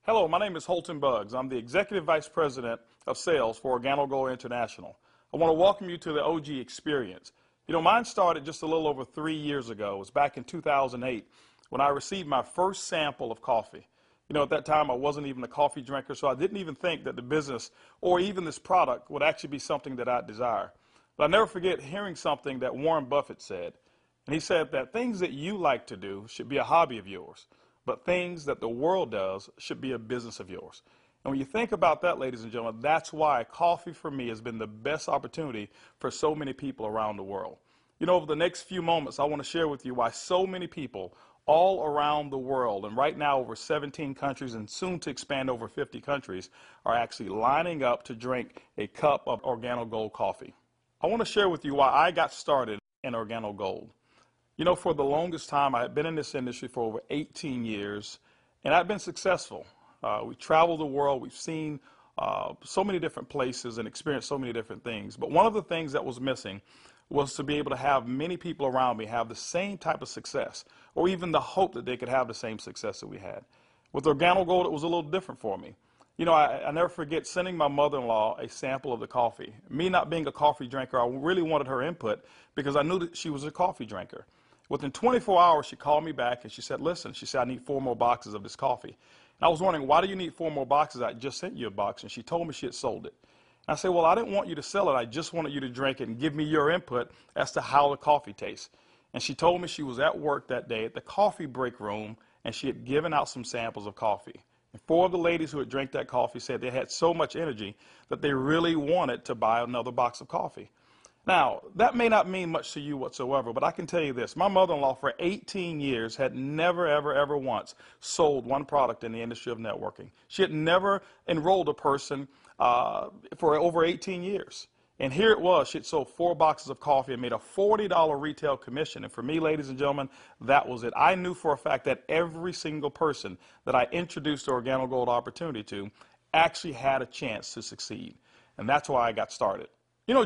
Hello, my name is Holton Buggs. I'm the Executive Vice President of Sales for Organo Gold International. I want to welcome you to the OG experience. Mine started just a little over 3 years ago. It was back in 2008 when I received my first sample of coffee. At that time, I wasn't even a coffee drinker, so I didn't even think that the business or even this product would actually be something that I'd desire. But I'll never forget hearing something that Warren Buffett said. And he said that things that you like to do should be a hobby of yours, but things that the world does should be a business of yours. And when you think about that, ladies and gentlemen, that's why coffee for me has been the best opportunity for so many people around the world. Over the next few moments, I want to share with you why so many people all around the world, and right now over 17 countries and soon to expand over 50 countries, are actually lining up to drink a cup of Organo Gold coffee. I want to share with you why I got started in Organo Gold. For the longest time, I had been in this industry for over 18 years, and I've been successful. We traveled the world. We've seen so many different places and experienced so many different things. But one of the things that was missing was to be able to have many people around me have the same type of success, or even the hope that they could have the same success that we had. With Organo Gold, it was a little different for me. I never forget sending my mother-in-law a sample of the coffee. Me not being a coffee drinker, I really wanted her input because I knew that she was a coffee drinker. Within 24 hours, she called me back and she said, listen, she said, I need 4 more boxes of this coffee. And I was wondering, why do you need 4 more boxes? I just sent you a box. And she told me she had sold it. And I said, well, I didn't want you to sell it. I just wanted you to drink it and give me your input as to how the coffee tastes. And she told me she was at work that day at the coffee break room, and she had given out some samples of coffee. And 4 of the ladies who had drank that coffee said they had so much energy that they really wanted to buy another box of coffee. Now, that may not mean much to you whatsoever, but I can tell you this. My mother-in-law for 18 years had never, ever, ever once sold one product in the industry of networking. She had never enrolled a person for over 18 years. And here it was. She had sold 4 boxes of coffee and made a $40 retail commission. And for me, ladies and gentlemen, that was it. I knew for a fact that every single person that I introduced the Organo Gold opportunity to actually had a chance to succeed. And that's why I got started.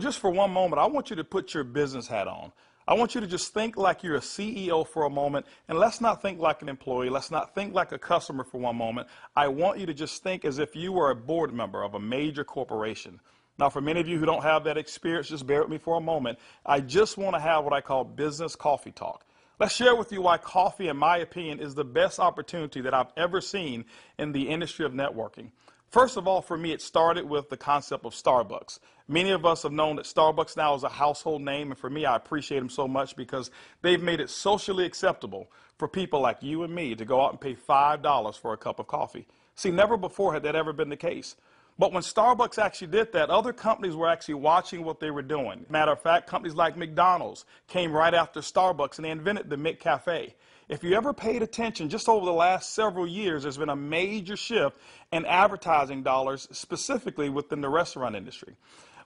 Just for one moment, I want you to put your business hat on. I want you to just think like you're a CEO for a moment, and let's not think like an employee. Let's not think like a customer for one moment. I want you to just think as if you were a board member of a major corporation. Now, for many of you who don't have that experience, just bear with me for a moment. I just want to have what I call business coffee talk. Let's share with you why coffee, in my opinion, is the best opportunity that I've ever seen in the industry of networking. First of all, for me, it started with the concept of Starbucks. Many of us have known that Starbucks now is a household name, and for me, I appreciate them so much because they've made it socially acceptable for people like you and me to go out and pay $5 for a cup of coffee. See, never before had that ever been the case. But when Starbucks actually did that, other companies were actually watching what they were doing. Matter of fact, companies like McDonald's came right after Starbucks, and they invented the McCafe. If you ever paid attention, just over the last several years, there's been a major shift in advertising dollars, specifically within the restaurant industry.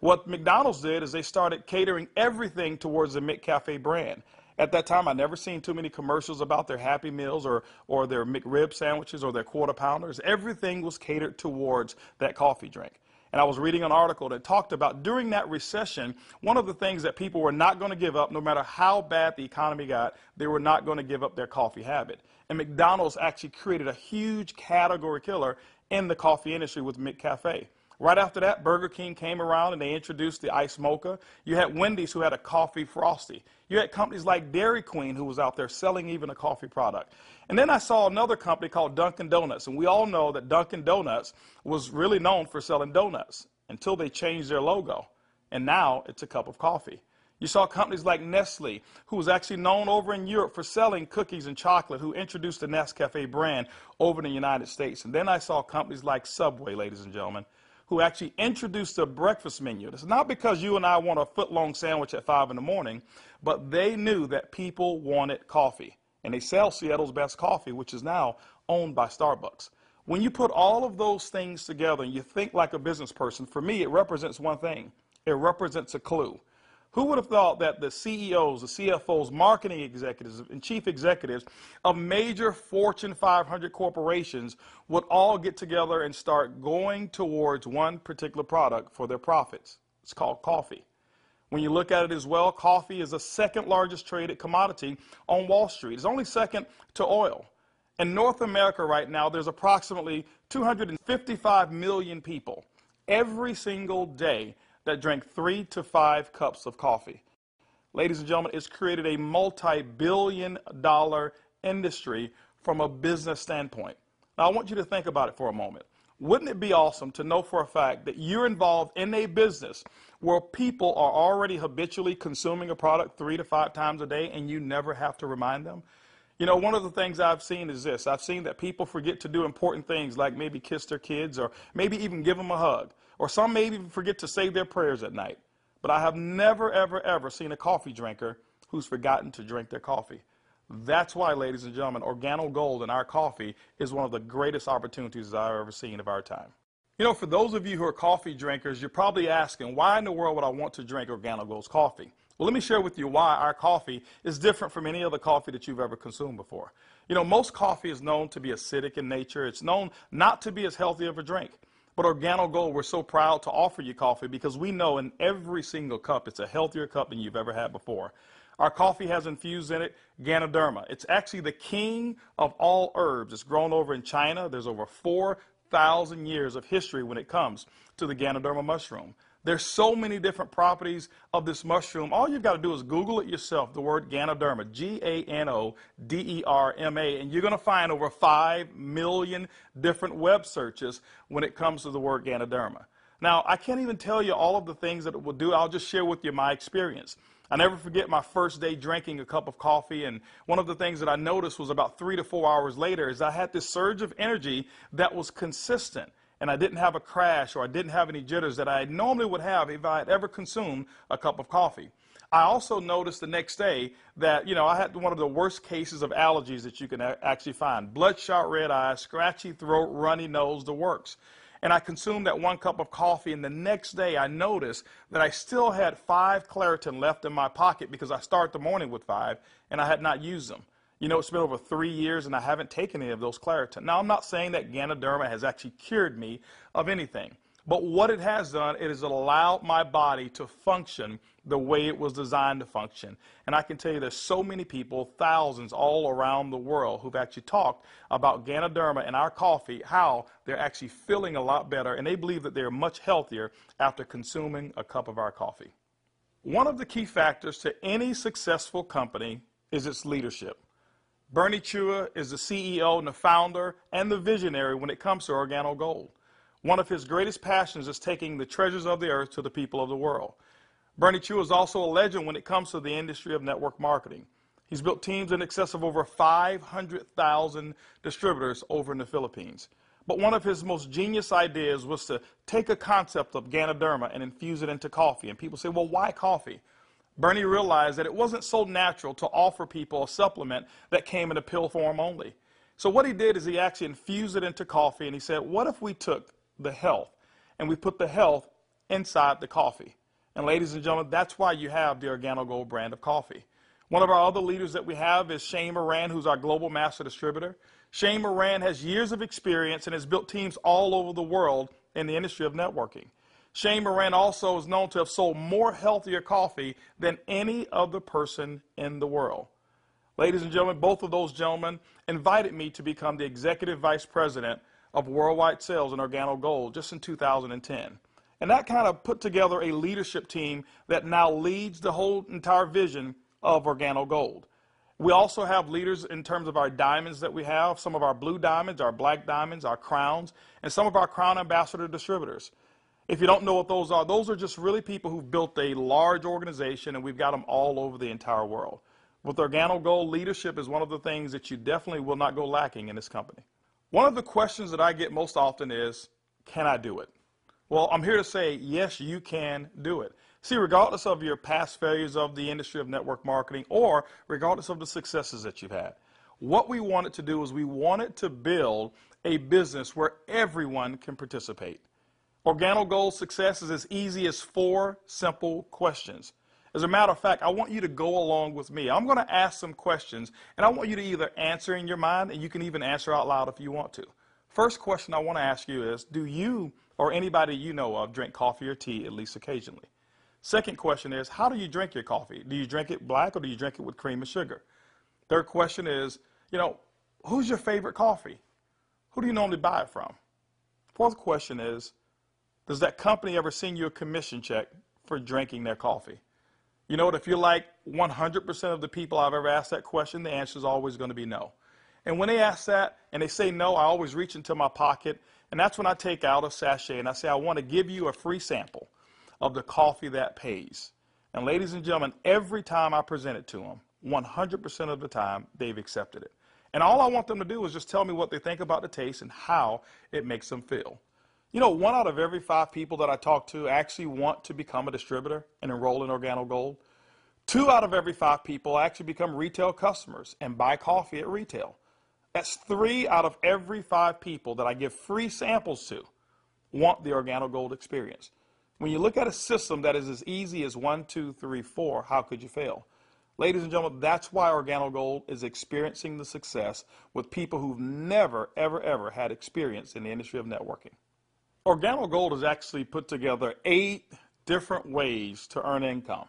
What McDonald's did is they started catering everything towards the McCafe brand. At that time, I'd never seen too many commercials about their Happy Meals or their McRib sandwiches or their Quarter Pounders. Everything was catered towards that coffee drink. And I was reading an article that talked about during that recession, one of the things that people were not going to give up, no matter how bad the economy got, they were not going to give up their coffee habit. And McDonald's actually created a huge category killer in the coffee industry with McCafe. Right after that, Burger King came around and they introduced the Iced Mocha. You had Wendy's who had a coffee frosty. You had companies like Dairy Queen who was out there selling even a coffee product. And then I saw another company called Dunkin' Donuts. And we all know that Dunkin' Donuts was really known for selling donuts until they changed their logo. And now it's a cup of coffee. You saw companies like Nestle, who was actually known over in Europe for selling cookies and chocolate, who introduced the Nescafe brand over in the United States. And then I saw companies like Subway, ladies and gentlemen, who actually introduced the breakfast menu. It's not because you and I want a foot-long sandwich at 5 in the morning, but they knew that people wanted coffee. And they sell Seattle's best coffee, which is now owned by Starbucks. When you put all of those things together and you think like a business person, for me, it represents one thing. It represents a clue. Who would have thought that the CEOs, the CFOs, marketing executives, and chief executives of major Fortune 500 corporations would all get together and start going towards one particular product for their profits? It's called coffee. When you look at it as well, coffee is the second largest traded commodity on Wall Street. It's only second to oil. In North America right now, there's approximately 255 million people every single day that drink 3 to 5 cups of coffee. Ladies and gentlemen, it's created a multi-billion-dollar industry from a business standpoint. Now, I want you to think about it for a moment. Wouldn't it be awesome to know for a fact that you're involved in a business where people are already habitually consuming a product 3 to 5 times a day and you never have to remind them? You know, one of the things I've seen is this. I've seen that people forget to do important things like maybe kiss their kids or maybe even give them a hug. Or some may even forget to say their prayers at night. But I have never, ever, ever seen a coffee drinker who's forgotten to drink their coffee. That's why, ladies and gentlemen, Organo Gold in our coffee is one of the greatest opportunities I've ever seen of our time. You know, for those of you who are coffee drinkers, you're probably asking, why in the world would I want to drink Organo Gold's coffee? Well, let me share with you why our coffee is different from any other coffee that you've ever consumed before. You know, most coffee is known to be acidic in nature. It's known not to be as healthy of a drink. But Organo Gold, we're so proud to offer you coffee because we know in every single cup it's a healthier cup than you've ever had before. Our coffee has infused in it Ganoderma. It's actually the king of all herbs. It's grown over in China. There's over 4,000 years of history when it comes to the Ganoderma mushroom. There's so many different properties of this mushroom. All you've got to do is Google it yourself, the word Ganoderma, Ganoderma, and you're going to find over 5 million different web searches when it comes to the word Ganoderma. Now, I can't even tell you all of the things that it will do. I'll just share with you my experience. I never forget my first day drinking a cup of coffee, and one of the things that I noticed was about 3 to 4 hours later is I had this surge of energy that was consistent. And I didn't have a crash or I didn't have any jitters that I normally would have if I had ever consumed a cup of coffee. I also noticed the next day that, you know, I had one of the worst cases of allergies that you can actually find. Bloodshot red eyes, scratchy throat, runny nose, the works. And I consumed that 1 cup of coffee, and the next day I noticed that I still had 5 Claritin left in my pocket because I start the morning with 5 and I had not used them. You know, it's been over 3 years and I haven't taken any of those Claritin. Now, I'm not saying that Ganoderma has actually cured me of anything. But what it has done, it has allowed my body to function the way it was designed to function. And I can tell you there's so many people, thousands all around the world, who've actually talked about Ganoderma and our coffee, how they're actually feeling a lot better. And they believe that they're much healthier after consuming a cup of our coffee. One of the key factors to any successful company is its leadership. Bernie Chua is the CEO and the founder and the visionary when it comes to Organo Gold. One of his greatest passions is taking the treasures of the earth to the people of the world. Bernie Chua is also a legend when it comes to the industry of network marketing. He's built teams in excess of over 500,000 distributors over in the Philippines. But one of his most genius ideas was to take a concept of Ganoderma and infuse it into coffee. And people say, well, why coffee? Bernie realized that it wasn't so natural to offer people a supplement that came in a pill form only. So what he did is he actually infused it into coffee, and he said, what if we took the health and we put the health inside the coffee? And ladies and gentlemen, that's why you have the Organo Gold brand of coffee. One of our other leaders that we have is Shane Moran, who's our global master distributor. Shane Moran has years of experience and has built teams all over the world in the industry of networking. Shane Moran also is known to have sold more healthier coffee than any other person in the world. Ladies and gentlemen, both of those gentlemen invited me to become the Executive Vice President of Worldwide Sales in Organo Gold just in 2010. And that kind of put together a leadership team that now leads the whole entire vision of Organo Gold. We also have leaders in terms of our diamonds that we have, some of our blue diamonds, our black diamonds, our crowns, and some of our crown ambassador distributors. If you don't know what those are just really people who've built a large organization, and we've got them all over the entire world. With Organo Gold, leadership is one of the things that you definitely will not go lacking in this company. One of the questions that I get most often is, can I do it? Well, I'm here to say, yes, you can do it. See, regardless of your past failures of the industry of network marketing or regardless of the successes that you've had, what we wanted to do is we wanted to build a business where everyone can participate. Organo Gold's success is as easy as 4 simple questions. As a matter of fact, I want you to go along with me. I'm going to ask some questions, and I want you to either answer in your mind, and you can even answer out loud if you want to. First question I want to ask you is, do you or anybody you know of drink coffee or tea at least occasionally? Second question is, how do you drink your coffee? Do you drink it black or do you drink it with cream and sugar? Third question is, Who's your favorite coffee? Who do you normally buy it from? Fourth question is, does that company ever send you a commission check for drinking their coffee? You know what, if you're like 100% of the people I've ever asked that question, the answer is always going to be no. And when they ask that and they say no, I always reach into my pocket, and that's when I take out a sachet and I say, I want to give you a free sample of the coffee that pays. And ladies and gentlemen, every time I present it to them, 100% of the time, they've accepted it. And all I want them to do is just tell me what they think about the taste and how it makes them feel. You know, 1 out of every 5 people that I talk to actually want to become a distributor and enroll in Organo Gold. 2 out of every 5 people actually become retail customers and buy coffee at retail. That's 3 out of every 5 people that I give free samples to want the Organo Gold experience. When you look at a system that is as easy as 1, 2, 3, 4, how could you fail? Ladies and gentlemen, that's why Organo Gold is experiencing the success with people who've never, ever had experience in the industry of networking. Organo Gold has actually put together 8 different ways to earn income.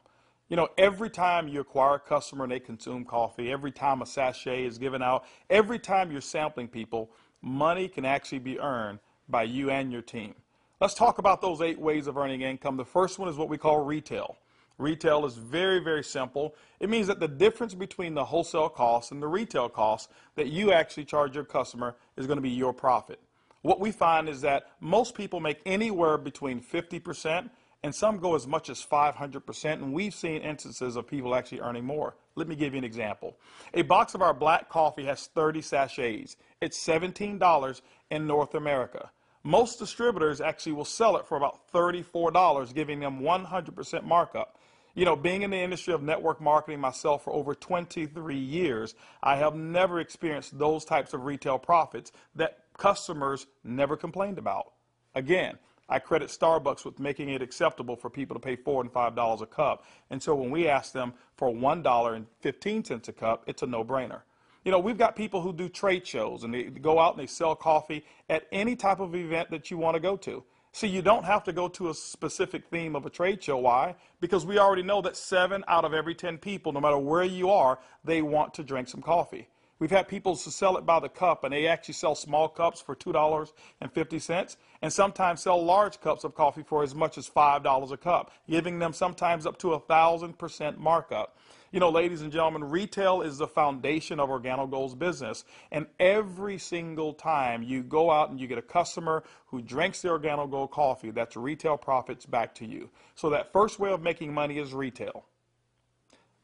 You know, every time you acquire a customer and they consume coffee, every time a sachet is given out, every time you're sampling people, money can actually be earned by you and your team. Let's talk about those 8 ways of earning income. The first one is what we call retail. Retail is very simple. It means that the difference between the wholesale cost and the retail cost that you actually charge your customer is going to be your profit. What we find is that most people make anywhere between 50% and some go as much as 500%, and we've seen instances of people actually earning more. Let me give you an example. A box of our black coffee has 30 sachets. It's $17 in North America. Most distributors actually will sell it for about $34, giving them 100% markup. You know, being in the industry of network marketing myself for over 23 years, I have never experienced those types of retail profits that customers never complained about. Again, I credit Starbucks with making it acceptable for people to pay $4 and $5 a cup. And so when we ask them for $1.15 a cup, it's a no-brainer. You know, we've got people who do trade shows and they go out and they sell coffee at any type of event that you want to go to. See, you don't have to go to a specific theme of a trade show. Why? Because we already know that 7 out of every 10 people, no matter where you are, they want to drink some coffee. We've had people to sell it by the cup, and they actually sell small cups for $2.50, and sometimes sell large cups of coffee for as much as $5 a cup, giving them sometimes up to 1,000% markup. You know, ladies and gentlemen, retail is the foundation of Organo Gold's business, and every single time you go out and you get a customer who drinks the Organo Gold coffee, that's retail profits back to you. So that first way of making money is retail.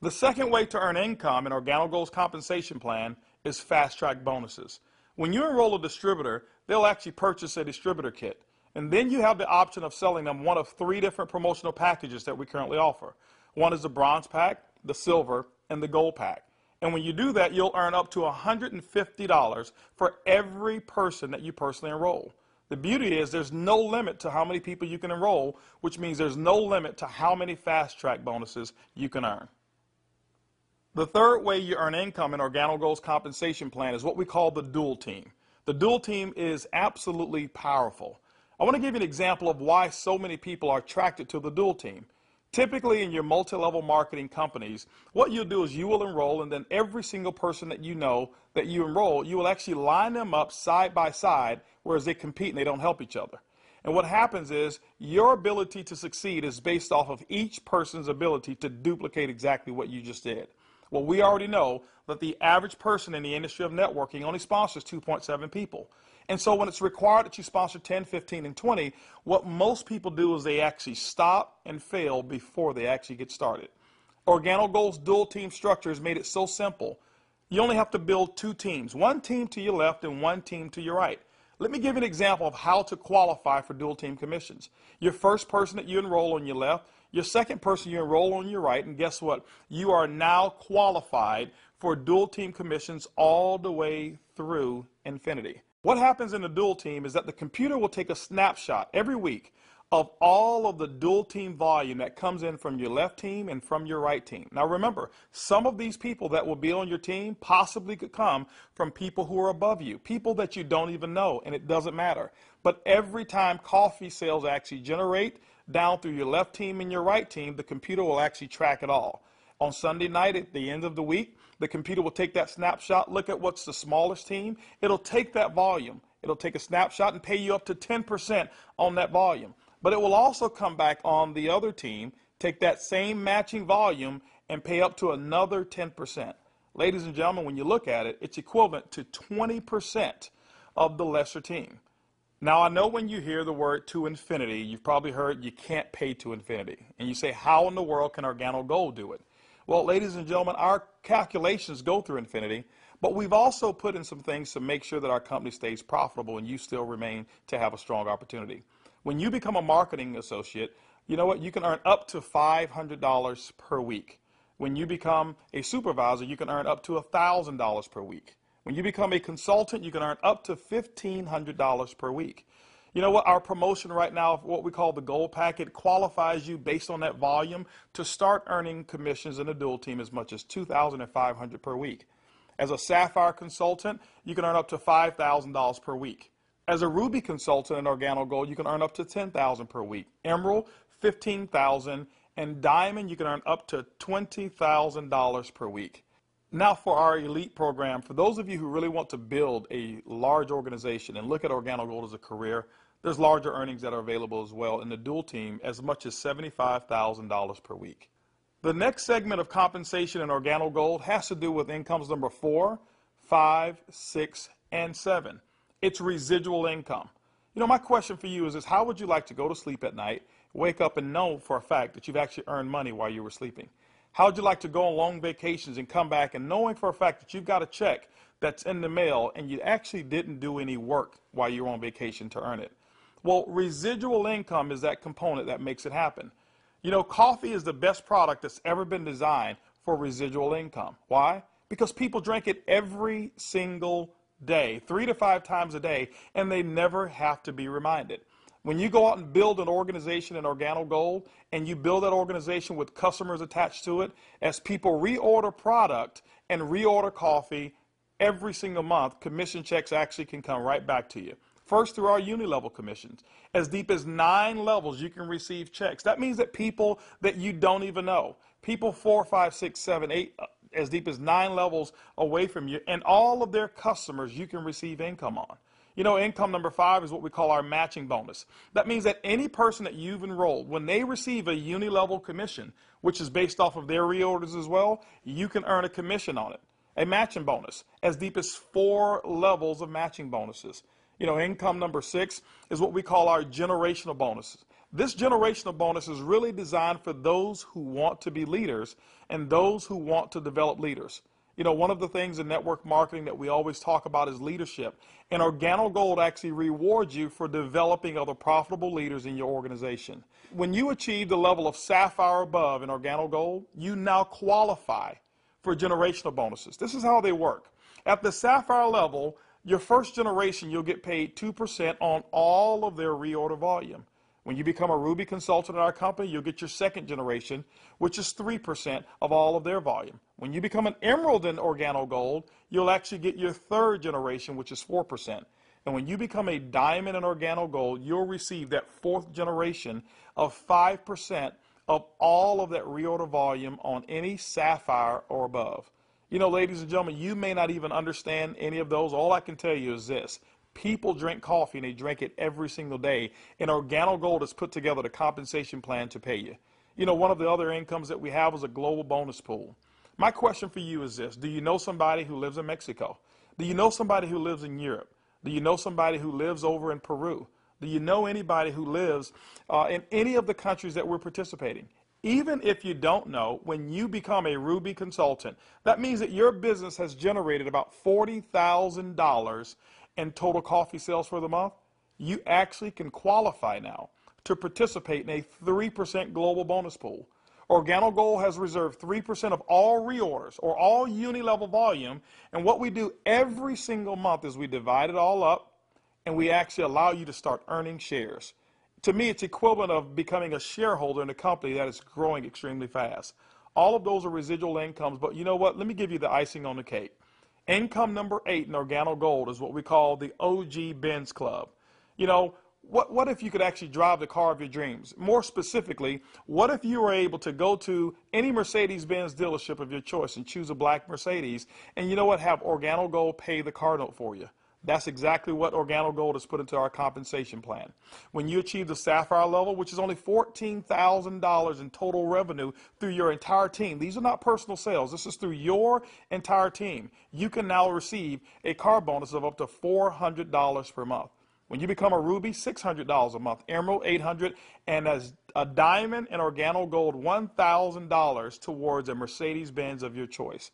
The second way to earn income in Organo Gold's compensation plan is fast-track bonuses. When you enroll a distributor, they'll actually purchase a distributor kit. And then you have the option of selling them one of 3 different promotional packages that we currently offer. One is the bronze pack, the silver, and the gold pack. And when you do that, you'll earn up to $150 for every person that you personally enroll. The beauty is there's no limit to how many people you can enroll, which means there's no limit to how many fast-track bonuses you can earn. The third way you earn income in Organo Gold's compensation plan is what we call the dual team. The dual team is absolutely powerful. I want to give you an example of why so many people are attracted to the dual team. Typically in your multi-level marketing companies, what you'll do is you will enroll, and then every single person that you know that you enroll, you will actually line them up side by side, whereas they compete and they don't help each other. And what happens is your ability to succeed is based off of each person's ability to duplicate exactly what you just did. Well, we already know that the average person in the industry of networking only sponsors 2.7 people. And so when it's required that you sponsor 10, 15, and 20, what most people do is they actually stop and fail before they actually get started. Organo Gold's dual team structure has made it so simple. You only have to build 2 teams, 1 team to your left and 1 team to your right. Let me give you an example of how to qualify for dual team commissions. Your first person that you enroll on your left, your second person you enroll on your right, and guess what? You are now qualified for dual team commissions all the way through infinity. What happens in the dual team is that the computer will take a snapshot every week of all of the dual team volume that comes in from your left team and from your right team. Now remember, some of these people that will be on your team possibly could come from people who are above you, people that you don't even know, and it doesn't matter. But every time coffee sales actually generate down through your left team and your right team, the computer will actually track it all. On Sunday night at the end of the week, The computer will take that snapshot, look at what's the smallest team. It'll take that volume. It'll take a snapshot and pay you up to 10% on that volume. But it will also come back on the other team, take that same matching volume and pay up to another 10%. Ladies and gentlemen, when you look at it, it's equivalent to 20% of the lesser team. Now, I know when you hear the word to infinity, you've probably heard you can't pay to infinity. And you say, how in the world can Organo Gold do it? Well, ladies and gentlemen, our calculations go through infinity, but we've also put in some things to make sure that our company stays profitable and you still remain to have a strong opportunity. When you become a marketing associate, you know what? You can earn up to $500 per week. When you become a supervisor, you can earn up to $1,000 per week. When you become a consultant, you can earn up to $1,500 per week. You know what? Our promotion right now, what we call the gold packet, qualifies you based on that volume to start earning commissions in a dual team as much as $2,500 per week. As a sapphire consultant, you can earn up to $5,000 per week. As a ruby consultant in Organo Gold, you can earn up to $10,000 per week. Emerald, $15,000, and diamond, you can earn up to $20,000 per week. Now for our elite program, for those of you who really want to build a large organization and look at Organo Gold as a career, there's larger earnings that are available as well in the dual team, as much as $75,000 per week. The next segment of compensation in Organo Gold has to do with incomes number 4, 5, 6, and 7. It's residual income. You know, my question for you is this: how would you like to go to sleep at night, wake up and know for a fact that you've actually earned money while you were sleeping? How would you like to go on long vacations and come back and knowing for a fact that you've got a check that's in the mail and you actually didn't do any work while you were on vacation to earn it? Well, residual income is that component that makes it happen. You know, coffee is the best product that's ever been designed for residual income. Why? Because people drink it every single day, 3 to 5 times a day, and they never have to be reminded. When you go out and build an organization in Organo Gold, and you build that organization with customers attached to it, as people reorder product and reorder coffee every single month, commission checks actually can come right back to you. First, through our uni-level commissions. As deep as 9 levels, you can receive checks. That means that people that you don't even know, people 4, 5, 6, 7, 8, as deep as 9 levels away from you, and all of their customers you can receive income on. You know, income number 5 is what we call our matching bonus. That means that any person that you've enrolled, when they receive a uni-level commission, which is based off of their reorders as well, you can earn a commission on it. A matching bonus, as deep as 4 levels of matching bonuses. You know, income number 6 is what we call our generational bonuses. This generational bonus is really designed for those who want to be leaders and those who want to develop leaders. You know, one of the things in network marketing that we always talk about is leadership. And Organo Gold actually rewards you for developing other profitable leaders in your organization. When you achieve the level of sapphire above in Organo Gold, you now qualify for generational bonuses. This is how they work. At the sapphire level, your first generation, you'll get paid 2% on all of their reorder volume. When you become a Ruby consultant in our company, you'll get your second generation, which is 3% of all of their volume. When you become an Emerald in Organo Gold, you'll actually get your third generation, which is 4%. And when you become a Diamond in Organo Gold, you'll receive that fourth generation of 5% of all of that reorder volume on any Sapphire or above. You know, ladies and gentlemen, you may not even understand any of those. All I can tell you is this: people drink coffee and they drink it every single day. And Organo Gold has put together the compensation plan to pay you. You know, one of the other incomes that we have is a global bonus pool. My question for you is this: do you know somebody who lives in Mexico? Do you know somebody who lives in Europe? Do you know somebody who lives over in Peru? Do you know anybody who lives in any of the countries that we're participating? Even if you don't know, when you become a Ruby consultant, that means that your business has generated about $40,000 in total coffee sales for the month. You actually can qualify now to participate in a 3% global bonus pool. Organo Gold has reserved 3% of all reorders or all uni-level volume, and what we do every single month is we divide it all up and we actually allow you to start earning shares. To me, it's equivalent of becoming a shareholder in a company that is growing extremely fast. All of those are residual incomes, but you know what? Let me give you the icing on the cake. Income number 8 in Organo Gold is what we call the OG Benz Club. You know, what if you could actually drive the car of your dreams? More specifically, what if you were able to go to any Mercedes-Benz dealership of your choice and choose a black Mercedes, and you know what, have Organo Gold pay the car note for you? That's exactly what Organo Gold has put into our compensation plan. When you achieve the Sapphire level, which is only $14,000 in total revenue through your entire team, these are not personal sales, this is through your entire team, you can now receive a car bonus of up to $400 per month. When you become a Ruby, $600 a month, Emerald, $800, and as a Diamond and Organo Gold, $1,000 towards a Mercedes-Benz of your choice.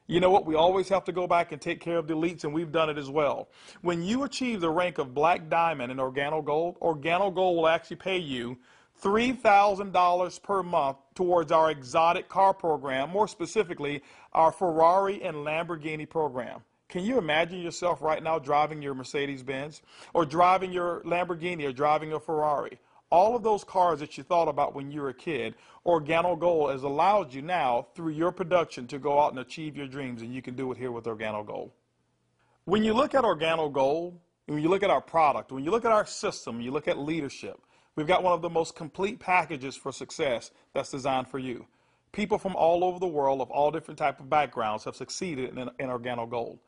You know what? We always have to go back and take care of the elites, and we've done it as well. When you achieve the rank of Black Diamond in Organo Gold will actually pay you $3,000 per month towards our exotic car program, more specifically, our Ferrari and Lamborghini program. Can you imagine yourself right now driving your Mercedes-Benz or driving your Lamborghini or driving a Ferrari? All of those cars that you thought about when you were a kid, Organo Gold has allowed you now through your production to go out and achieve your dreams, and you can do it here with Organo Gold. When you look at Organo Gold, when you look at our product, when you look at our system, you look at leadership, we've got one of the most complete packages for success that's designed for you. People from all over the world of all different types of backgrounds have succeeded in Organo Gold.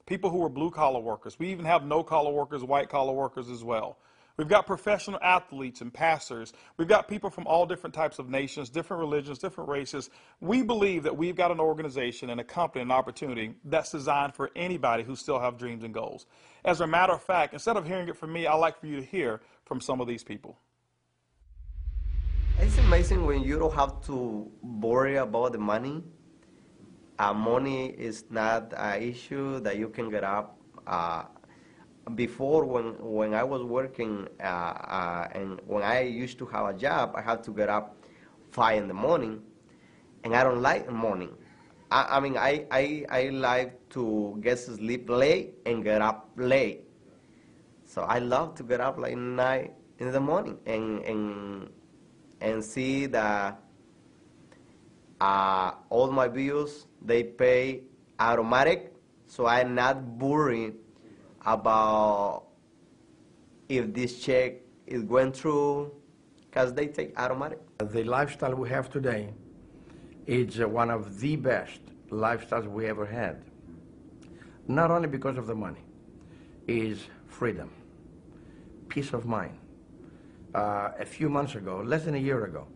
People who are blue-collar workers. We even have no-collar workers, white-collar workers as well. We've got professional athletes and pastors. We've got people from all different types of nations, different religions, different races. We believe that we've got an organization and a company, an opportunity that's designed for anybody who still have dreams and goals. As a matter of fact, instead of hearing it from me, I'd like for you to hear from some of these people. It's amazing when you don't have to worry about the money. Money is not an issue that you can get up. Before, when I was working and when I used to have a job, I had to get up 5 in the morning, and I don't like the morning. I mean, I like to get to sleep late and get up late. So I love to get up like 9 in the morning and see that all my bills, they pay automatic, so I'm not worried about if this check is going through, because they take automatic. The lifestyle we have today is one of the best lifestyles we ever had. Not only because of the money, is freedom, peace of mind. A few months ago, less than a year ago,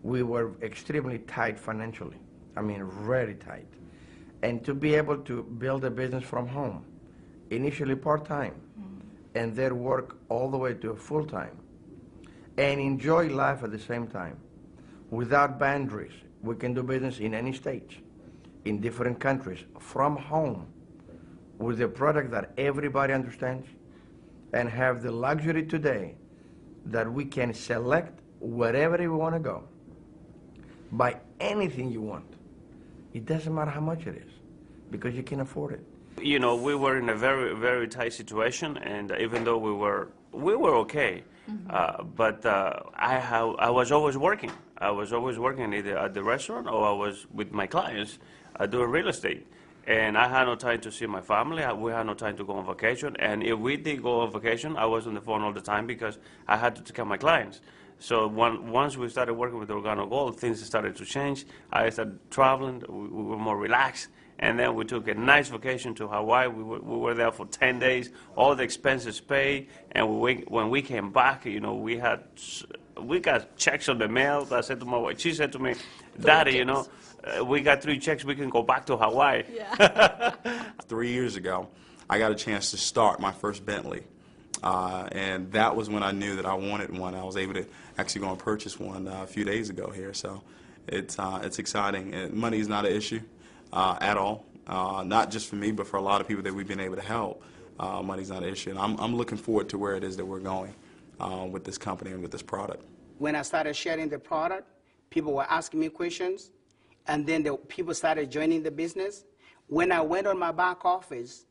we were extremely tight financially. I mean, very tight. And to be able to build a business from home, initially part-time, and then work all the way to full-time, and enjoy life at the same time, without boundaries. We can do business in any state, in different countries, from home, with a product that everybody understands, and have the luxury today that we can select wherever we want to go, buy anything you want. It doesn't matter how much it is, because you can afford it. You know, we were in a very, very tight situation, and even though we were okay, but I was always working. I was always working either at the restaurant or I was with my clients doing real estate. And I had no time to see my family. We had no time to go on vacation. And if we did go on vacation, I was on the phone all the time because I had to take care of my clients. So once we started working with Organo Gold, things started to change. I started traveling. We were more relaxed. And then we took a nice vacation to Hawaii. We were there for 10 days, all the expenses paid. And when we came back, you know, we got checks on the mail. I said to my wife, she said to me, Daddy, you know, we got 3 checks, we can go back to Hawaii. Yeah. 3 years ago, I got a chance to start my first Bentley. And that was when I knew that I wanted one. I was able to actually go and purchase one a few days ago here. So it's exciting. And money is not an issue at all. Not just for me, but for a lot of people that we've been able to help. Money's not an issue. And I'm looking forward to where it is that we're going with this company and with this product. When I started sharing the product, people were asking me questions. And then the people started joining the business. When I went on my back office,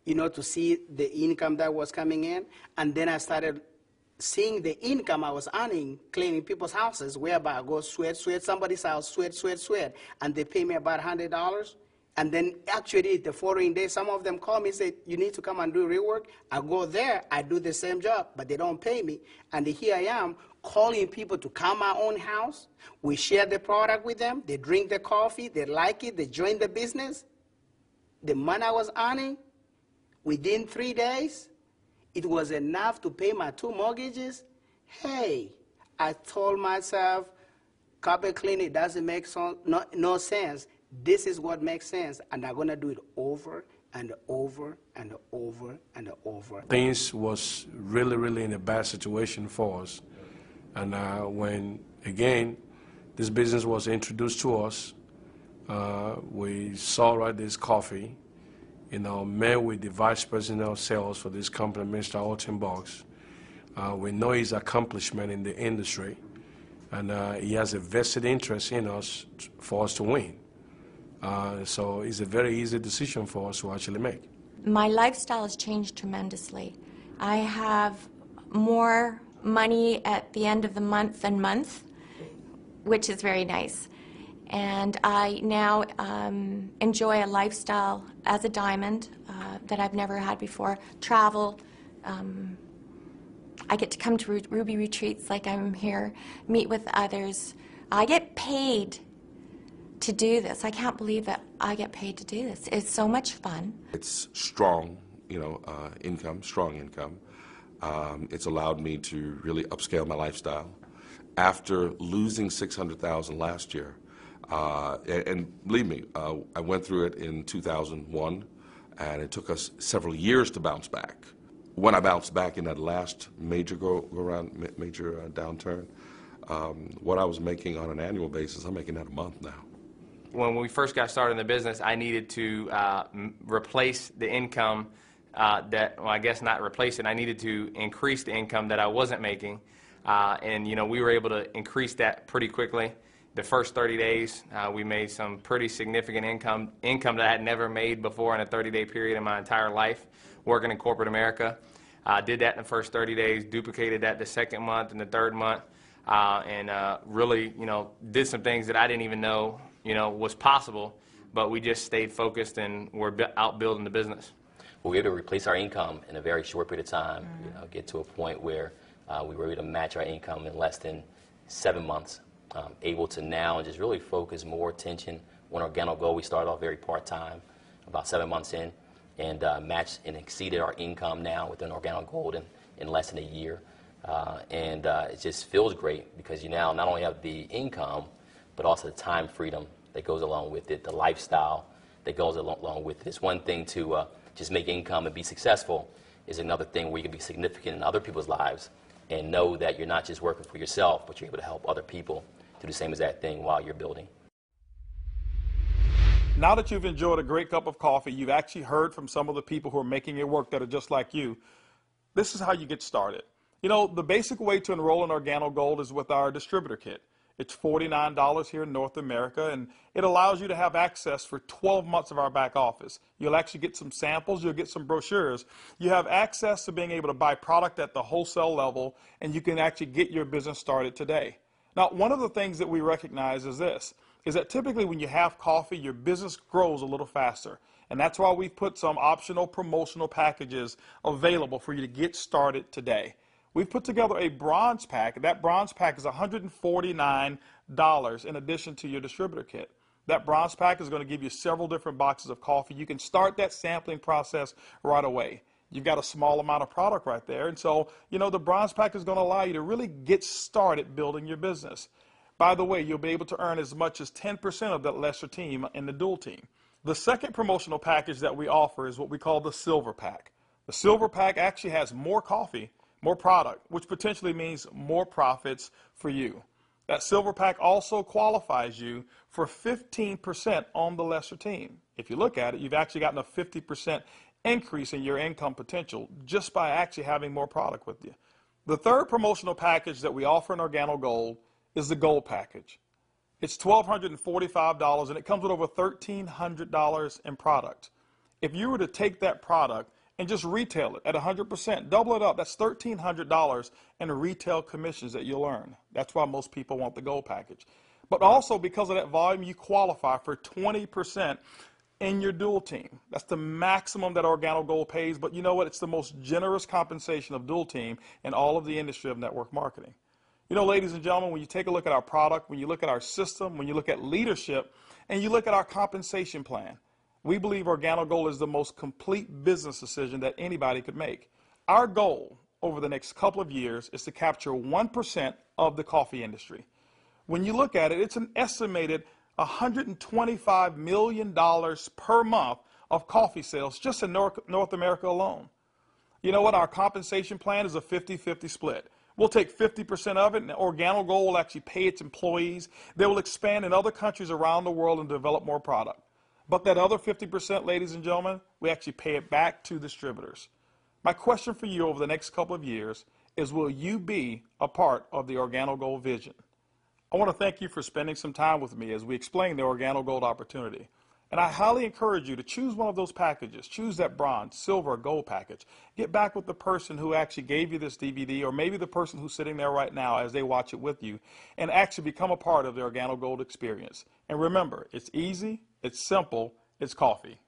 you know, to see the income that was coming in, and then I started seeing the income I was earning cleaning people's houses, whereby I go sweat somebody's house, sweat, and they pay me about $100. And then actually the following day, some of them call me and say, you need to come and do rework. I go there, I do the same job, but they don't pay me. And here I am calling people to come my own house. We share the product with them. They drink the coffee. They like it. They join the business. The money I was earning, within 3 days, it was enough to pay my 2 mortgages. Hey, I told myself, carpet cleaning doesn't make no sense. This is what makes sense, and I'm going to do it over and over and over and over. Things was really in a bad situation for us. And when, again, this business was introduced to us, we saw this coffee, met with the vice president of sales for this company, Mr. Alton Boggs. We know his accomplishment in the industry, and he has a vested interest in us for us to win. So it's a very easy decision for us to actually make. My lifestyle has changed tremendously. I have more money at the end of the month than month, which is very nice. And I now enjoy a lifestyle as a diamond that I've never had before. Travel. I get to come to Ruby retreats like I'm here, meet with others. I get paid to do this. I can't believe that I get paid to do this. It's so much fun. It's strong, income, strong income. It's allowed me to really upscale my lifestyle. After losing $600,000 last year, and believe me, I went through it in 2001, and it took us several years to bounce back. When I bounced back in that last major downturn, what I was making on an annual basis, I'm making that a month now. When we first got started in the business, I needed to replace the income I guess not replace it. I needed to increase the income that I wasn't making. And we were able to increase that pretty quickly. The first 30 days, we made some pretty significant income that I had never made before in a 30-day period in my entire life working in corporate America. Did that in the first 30 days, duplicated that the second month and the third month, and really, did some things that I didn't even know, was possible, but we just stayed focused and we're out building the business. We were able to replace our income in a very short period of time, get to a point where we were able to match our income in less than 7 months. Able to now just really focus more attention on Organo Gold. We started off very part-time, about 7 months in, and matched and exceeded our income now within Organo Gold in less than a year. It just feels great because you now not only have the income, but also the time freedom that goes along with it, the lifestyle that goes along with it. It's one thing to just make income and be successful. Is another thing where you can be significant in other people's lives and know that you're not just working for yourself, but you're able to help other people do the same exact thing while you're building. Now that you've enjoyed a great cup of coffee, you've actually heard from some of the people who are making it work that are just like you. This is how you get started. The basic way to enroll in Organo Gold is with our distributor kit. It's $49 here in North America, and it allows you to have access for 12 months of our back office. You'll actually get some samples, you'll get some brochures. You have access to being able to buy product at the wholesale level, and you can actually get your business started today. Now, one of the things that we recognize is that typically when you have coffee, your business grows a little faster. And that's why we've put some optional promotional packages available for you to get started today. We've put together a bronze pack. That bronze pack is $149 in addition to your distributor kit. That bronze pack is going to give you several different boxes of coffee. You can start that sampling process right away. You've got a small amount of product right there. And so, the bronze pack is going to allow you to really get started building your business. By the way, you'll be able to earn as much as 10% of that lesser team in the dual team. The second promotional package that we offer is what we call the silver pack. The silver pack actually has more coffee, more product, which potentially means more profits for you. That silver pack also qualifies you for 15% on the lesser team. If you look at it, you've actually gotten a 50% increase in your income potential just by actually having more product with you. The third promotional package that we offer in Organo Gold is the Gold package. It's $1,245 and it comes with over $1,300 in product. If you were to take that product and just retail it at 100%, double it up, that's $1,300 in retail commissions that you'll earn. That's why most people want the Gold package. But also because of that volume, you qualify for 20% in your dual team. That's the maximum that Organo Gold pays, but you know what? It's the most generous compensation of dual team in all of the industry of network marketing. You know, ladies and gentlemen, when you take a look at our product, when you look at our system, when you look at leadership, and you look at our compensation plan, we believe Organo Gold is the most complete business decision that anybody could make. Our goal over the next couple of years is to capture 1% of the coffee industry. When you look at it, it's an estimated $125 million per month of coffee sales just in North America alone. You know what? Our compensation plan is a 50-50 split. We'll take 50% of it, and Organo Gold will actually pay its employees. They will expand in other countries around the world and develop more product. But that other 50%, ladies and gentlemen, we actually pay it back to distributors. My question for you over the next couple of years is, will you be a part of the Organo Gold vision? I want to thank you for spending some time with me as we explain the Organo Gold opportunity. And I highly encourage you to choose one of those packages. Choose that bronze, silver, or gold package. Get back with the person who actually gave you this DVD, or maybe the person who's sitting there right now as they watch it with you, and actually become a part of the Organo Gold experience. And remember, it's easy, it's simple, it's coffee.